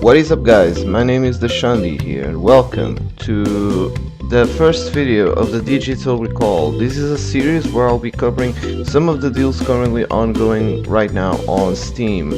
What is up, guys? My name is the Xandhi here and welcome to the first video of the Digital Recall. This is a series where I'll be covering some of the deals currently ongoing right now on Steam.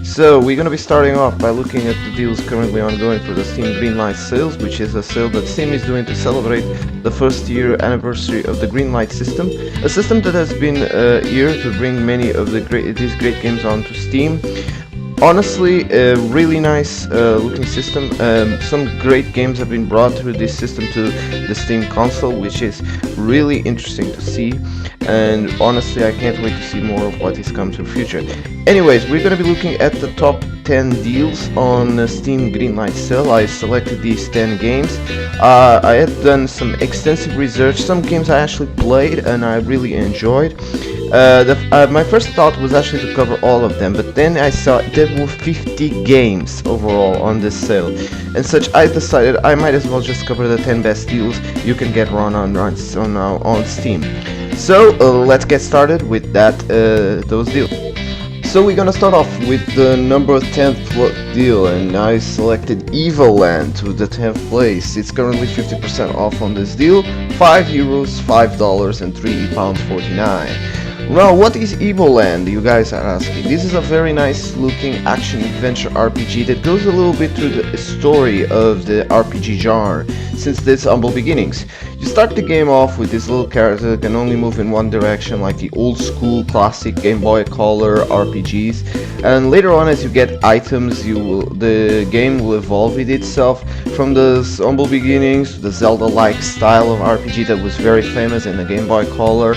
So we're gonna be starting off by looking at the deals currently ongoing for the Steam Greenlight sales, which is a sale that Steam is doing to celebrate the first year anniversary of the Greenlight system, a system that has been here to bring many of these great games onto Steam. Honestly, a really nice looking system. Some great games have been brought through this system to the Steam console, which is really interesting to see, and honestly I can't wait to see more of what is coming to the future. Anyways, we're going to be looking at the top 10 deals on the Steam Greenlight sale. I selected these 10 games. I had done some extensive research. Some games I actually played and I really enjoyed. My first thought was actually to cover all of them, but then I saw there were 50 games overall on this sale, and such I decided I might as well just cover the 10 best deals you can get on Steam. So let's get started with those deals. So we're gonna start off with the number 10th deal, and I selected Evoland to the 10th place. It's currently 50% off on this deal, €5, $5 and £3.49. Well, what is Evoland, you guys are asking? This is a very nice looking action-adventure RPG that goes a little bit through the story of the RPG genre since its humble beginnings. You start the game off with this little character that can only move in one direction, like the old school classic Game Boy Color RPGs, and later on, as you get items, the game will evolve with itself from the humble beginnings to the Zelda-like style of RPG that was very famous in the Game Boy Color,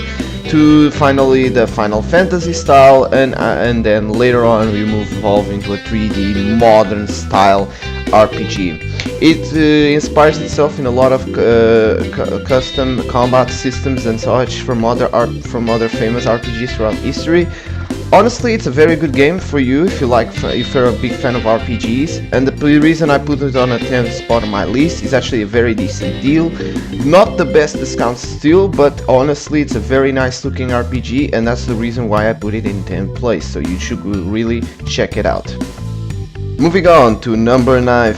to finally the Final Fantasy style, and then later on we evolve into a 3D modern style RPG. It inspires itself in a lot of custom combat systems and such from other famous RPGs throughout history. Honestly, it's a very good game for you if you're a big fan of RPGs, and the reason I put it on a 10th spot on my list is actually a very decent deal. Not the best discount still, but honestly it's a very nice looking RPG, and that's the reason why I put it in 10th place, so you should really check it out. Moving on to number 9,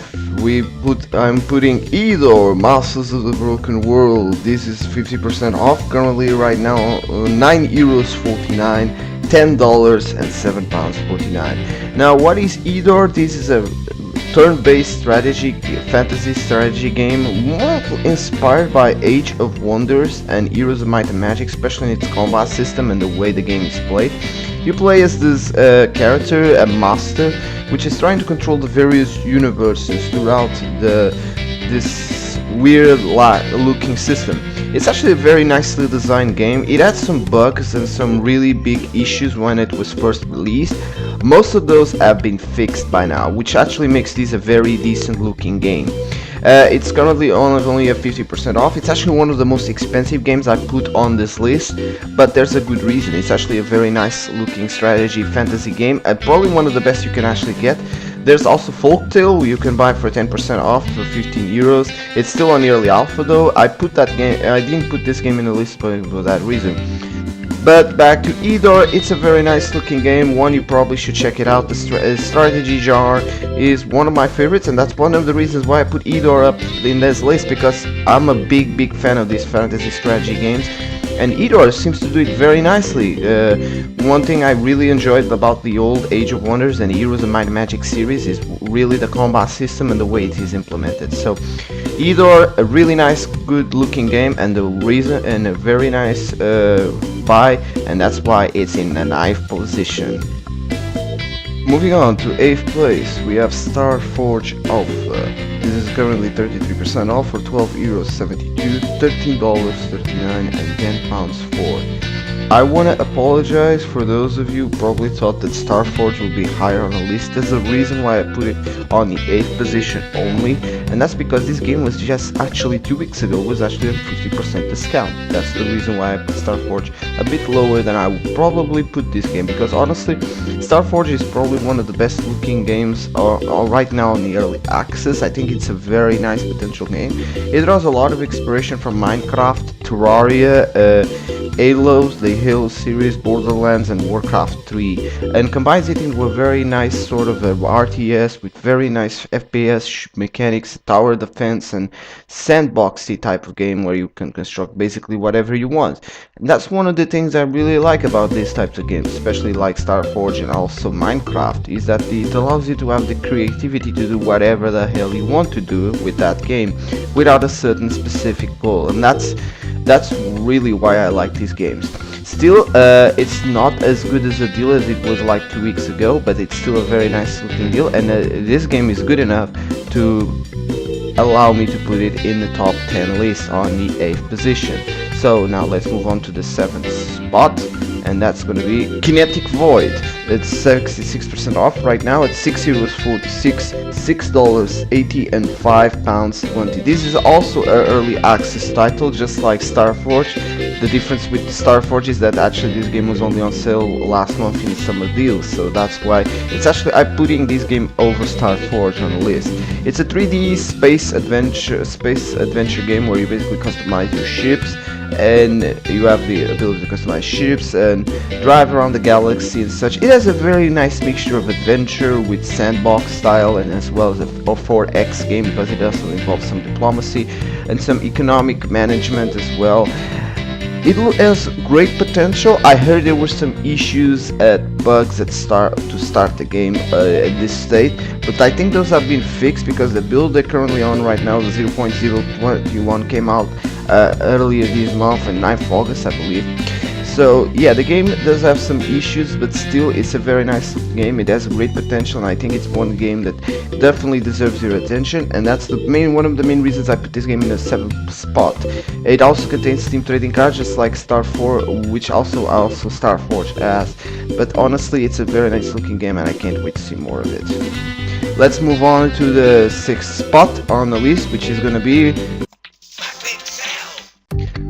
I'm putting Eidor, Masters of the Broken World. This is 50% off currently right now, €9.49. $10 and £7.49. Now, what is Eidor? This is a turn-based fantasy strategy game, more inspired by Age of Wonders and Heroes of Might and Magic, especially in its combat system and the way the game is played. You play as this character, a master, which is trying to control the various universes throughout this weird looking system. It's actually a very nicely designed game. It had some bugs and some really big issues when it was first released. Most of those have been fixed by now, which actually makes this a very decent looking game. It's currently only at 50% off. It's actually one of the most expensive games I put on this list, but there's a good reason. It's actually a very nice looking strategy fantasy game, and probably one of the best you can actually get. There's also Folktale you can buy for 10% off for €15. It's still on early alpha though. I didn't put this game in the list for that reason. But back to Eidor, it's a very nice looking game, one you probably should check it out. The strategy genre is one of my favorites, and that's one of the reasons why I put Eidor up in this list, because I'm a big fan of these fantasy strategy games, and Eidor seems to do it very nicely. One thing I really enjoyed about the old Age of Wonders and Heroes of Might and Magic series is really the combat system and the way it is implemented. So Eidor, a really nice, good looking game, and a very nice buy, and that's why it's in the 9th position. Moving on to 8th place, we have Starforge Alpha. This is currently 33% off for €12.72, $13.39 and £10.04. I want to apologize for those of you who probably thought that Starforge would be higher on the list. There's a reason why I put it on the 8th position only, and that's because this game was just actually 2 weeks ago was actually a 50% discount. That's the reason why I put Starforge a bit lower than I would probably put this game, because honestly Starforge is probably one of the best looking games right now on the early access. I think it's a very nice potential game. It draws a lot of inspiration from Minecraft, Terraria, Halos, the Halo series, Borderlands, and Warcraft 3, and combines it into a very nice sort of a RTS with very nice FPS mechanics, tower defense, and sandboxy type of game where you can construct basically whatever you want. And that's one of the things I really like about these types of games, especially like Starforge and also Minecraft, is that it allows you to have the creativity to do whatever the hell you want to do with that game without a certain specific goal, and that's really why I like these games. Still, it's not as good as a deal as it was like 2 weeks ago, but it's still a very nice looking deal, and this game is good enough to allow me to put it in the top 10 list on the 8th position. So now let's move on to the 7th spot, and that's going to be Kinetic Void. It's 66% off right now at €6.46, $6.80, and £5.20. This is also an early access title, just like Starforge. The difference with Starforge is that actually this game was only on sale last month in summer deals, so that's why it's actually I'm putting this game over Starforge on the list. It's a 3D space adventure game where you basically customize your ships, and you have the ability to customize ships and drive around the galaxy and such. It has a very nice mixture of adventure with sandbox style, and as well as a 4X game, because it also involves some diplomacy and some economic management as well. It has great potential. I heard there were some issues at bugs to start the game at this state, but I think those have been fixed because the build they're currently on right now, the 0.021, came out earlier this month on 9th of August, I believe. So yeah, the game does have some issues, but still it's a very nice game. It has great potential, and I think it's one game that definitely deserves your attention, and that's one of the main reasons I put this game in the 7th spot. It also contains Steam trading cards, just like Starforge, which also Starforge has, but honestly it's a very nice looking game, and I can't wait to see more of it. Let's move on to the 6th spot on the list, which is gonna be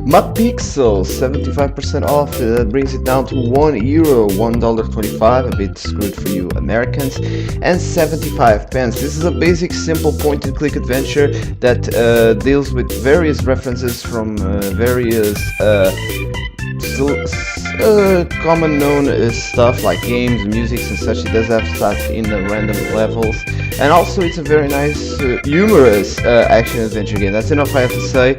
MacPixel, 75% off. That brings it down to €1, $1.25, a bit screwed for you Americans, and 75 pence. This is a basic, simple point-and-click adventure that deals with various references from various common known stuff like games, music, and such. It does have stuff in the random levels, and also it's a very nice, humorous action-adventure game. That's enough I have to say.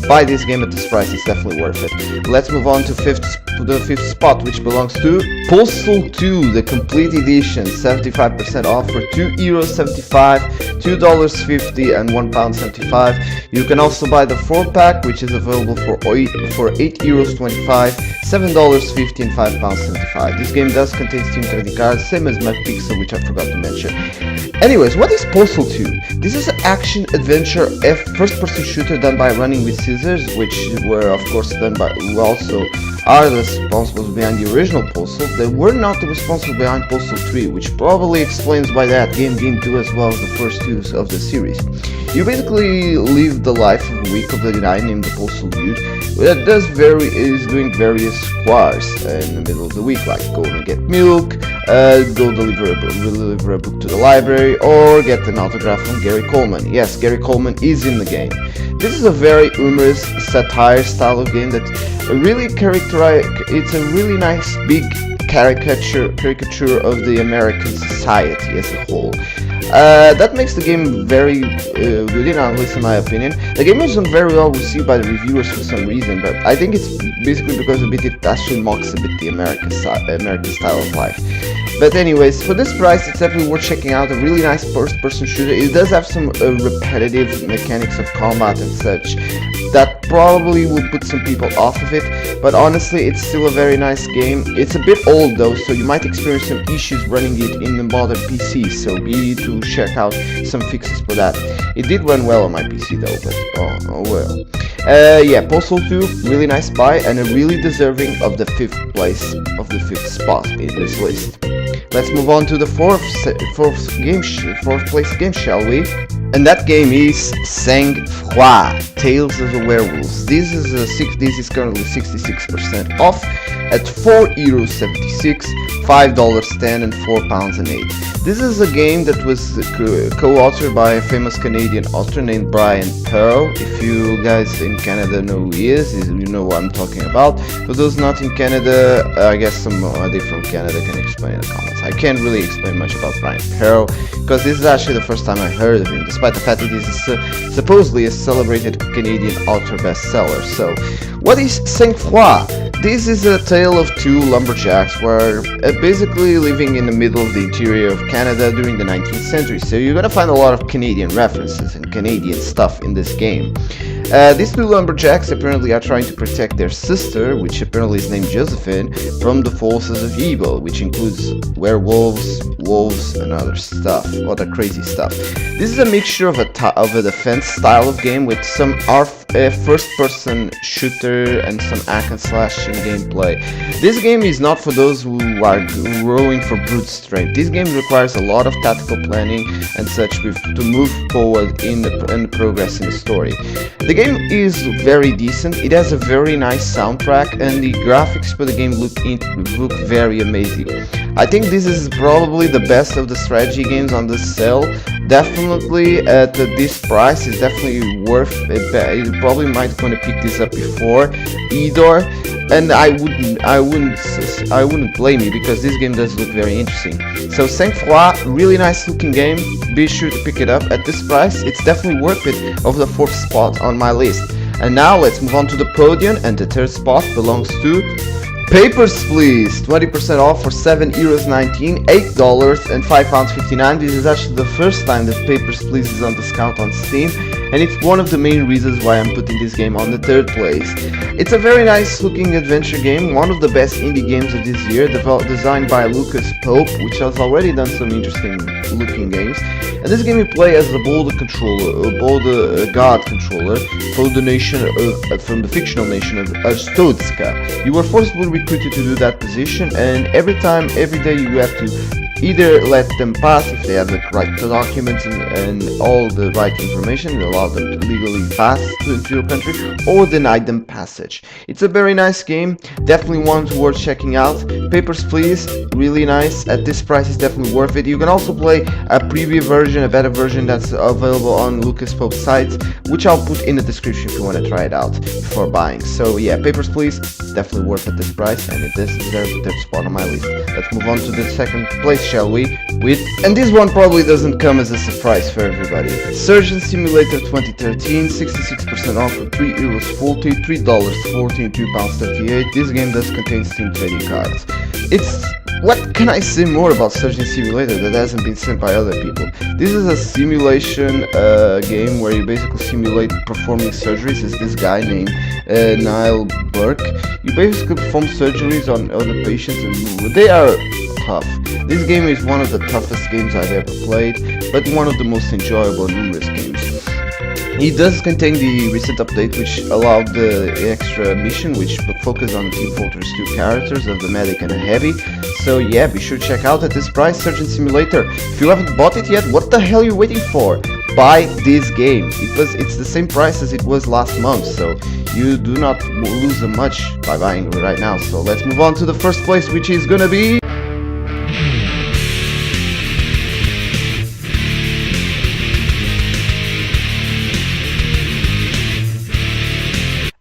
Buy this game at this price, it's definitely worth it. Let's move on to the 5th spot, which belongs to Postal 2, the complete edition, 75% off for €2.75, $2.50, and £1.75. You can also buy the 4-pack, which is available for €8.25, $7.50, and £5.75. This game does contain Steam trading cards, same as MacPixel, which I forgot to mention. Anyways, what is Postal 2? This is an action-adventure first-person shooter done by Running with Scissors, which were of course done by who also are the responsible behind the original Postal. They were not the responsible behind Postal 3, which probably explains why that game didn't do as well as the first two of the series. You basically live the life of a week of the guy named the Postal Dude that is doing various squares in the middle of the week, like go and get milk, go deliver a book to the library, or get an autograph from Gary Coleman. Yes, Gary Coleman is in the game. This is a very humorous satire style of game that really it's a really nice big caricature of the American society as a whole. That makes the game very good, at least in my opinion. The game wasn't very well received by the reviewers for some reason, but I think it's basically because it actually mocks a bit the American style of life. But anyways, for this price, it's definitely worth checking out. A really nice first-person shooter. It does have some repetitive mechanics of combat and such that probably will put some people off of it, but honestly, it's still a very nice game. It's a bit old though, so you might experience some issues running it in the modern PC, so be need to check out some fixes for that. It did run well on my PC though, but oh well. Yeah, Postal 2, really nice buy, and a really deserving of the 5th place, of the 5th spot in this list. Let's move on to the 4th place game, shall we? And that game is Sang-Froid, Tales of the Werewolves. This is currently 66% off at €4.76, $5.10 and £4.08. This is a game that was co-authored by a famous Canadian author named Brian Perrault. If you guys in Canada know who he is, you know what I'm talking about. For those not in Canada, I guess somebody from Canada can explain in the comments. I can't really explain much about Brian Perrault because this is actually the first time I heard of him, despite the fact that he's supposedly a celebrated Canadian author bestseller. So, what is Sang-Froid? This is a tale of two lumberjacks who are basically living in the middle of the interior of Canada during the 19th century, so you're gonna find a lot of Canadian references and Canadian stuff in this game. These two lumberjacks apparently are trying to protect their sister, which apparently is named Josephine, from the forces of evil, which includes werewolves, wolves, and other stuff, other crazy stuff. This is a mixture of a defense style of game with some first-person shooter and some hack and slashing gameplay. This game is not for those who are growing for brute strength. This game requires a lot of tactical planning and such to move forward in the progress in the story. The game is very decent. It has a very nice soundtrack, and the graphics for the game look very amazing. I think this is probably the best of the strategy games on this sale. Definitely at this price is definitely worth it. You probably might want to pick this up before either, and I wouldn't blame you because this game does look very interesting. So Sang-Froid, really nice looking game. Be sure to pick it up at this price. It's definitely worth it, of the 4th spot on my list. And now let's move on to the podium, and the 3rd spot belongs to Papers, Please. 20% off for €7.19, $8 and £5.59. This is actually the first time that Papers, Please is on discount on Steam, and it's one of the main reasons why I'm putting this game on the 3rd place. It's a very nice looking adventure game, one of the best indie games of this year, designed by Lucas Pope, which has already done some interesting looking games. And this game you play as a bold god controller from the fictional nation of Stodska. You were forcibly recruited to do that position, and every day you have to either let them pass if they have the right documents and all the right information to allow them to legally pass to your country, or deny them passage. It's a very nice game, definitely one worth checking out. Papers, Please, really nice. At this price is definitely worth it. You can also play a preview version, a beta version that's available on Lucas Pope's site, which I'll put in the description if you want to try it out before buying. So yeah, Papers, Please, definitely worth at this price, and it deserves the 3rd spot on my list. Let's move on to the 2nd place, shall we? And this one probably doesn't come as a surprise for everybody. Surgeon Simulator 2013, 66% off for €3.40, $3.40 and £2.38. This game does contain Steam trading cards. What can I say more about Surgeon Simulator that hasn't been said by other people? This is a simulation game where you basically simulate performing surgeries. It's this guy named Niall Burke. You basically perform surgeries on other patients, and they are tough. This game is one of the toughest games I've ever played, but one of the most enjoyable and numerous games. It does contain the recent update which allowed the extra mission which focused on Team Fortress 2 characters of the Medic and the Heavy. So yeah, be sure to check out at this price Surgeon Simulator. If you haven't bought it yet, what the hell are you waiting for? Buy this game. It's the same price as it was last month, so you do not lose much by buying it right now. So let's move on to the 1st place, which is gonna be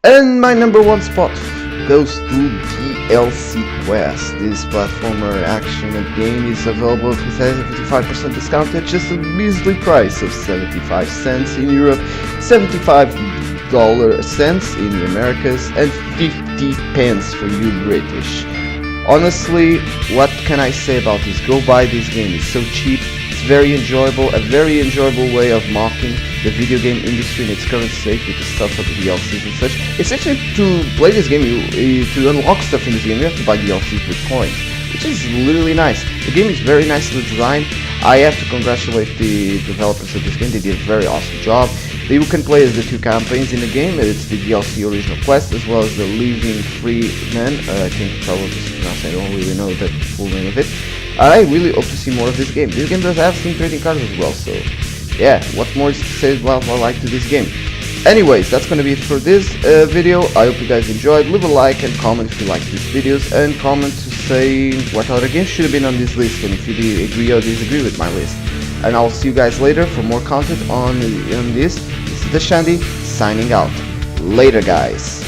and my number 1 spot goes to DLC Quest. This platformer action game is available for 75% discount at just a measly price of 75 cents in Europe, 75 cents in the Americas, and 50 pence for you British. Honestly, what can I say about this? Go buy this game, it's so cheap, it's very enjoyable, a very enjoyable way of mocking the video game industry in its current state with the stuff of the DLCs and such. Essentially, to play this game, to unlock stuff in this game, you have to buy DLCs with coins, which is literally nice. The game is very nicely designed. I have to congratulate the developers of this game, they did a very awesome job. You can play as the 2 campaigns in the game. It's the DLC Original Quest as well as the Living Free Man. I think probably pronounced, I don't really know the full name of it. I really hope to see more of this game. This game does have Steam trading cards as well, so yeah, what more is to say about what I like to this game. Anyways, that's gonna be it for this video. I hope you guys enjoyed. Leave a like and comment if you like these videos, and comment to say what other games should have been on this list, and if you agree or disagree with my list. And I'll see you guys later for more content on this. This is the Xandhi signing out. Later, guys.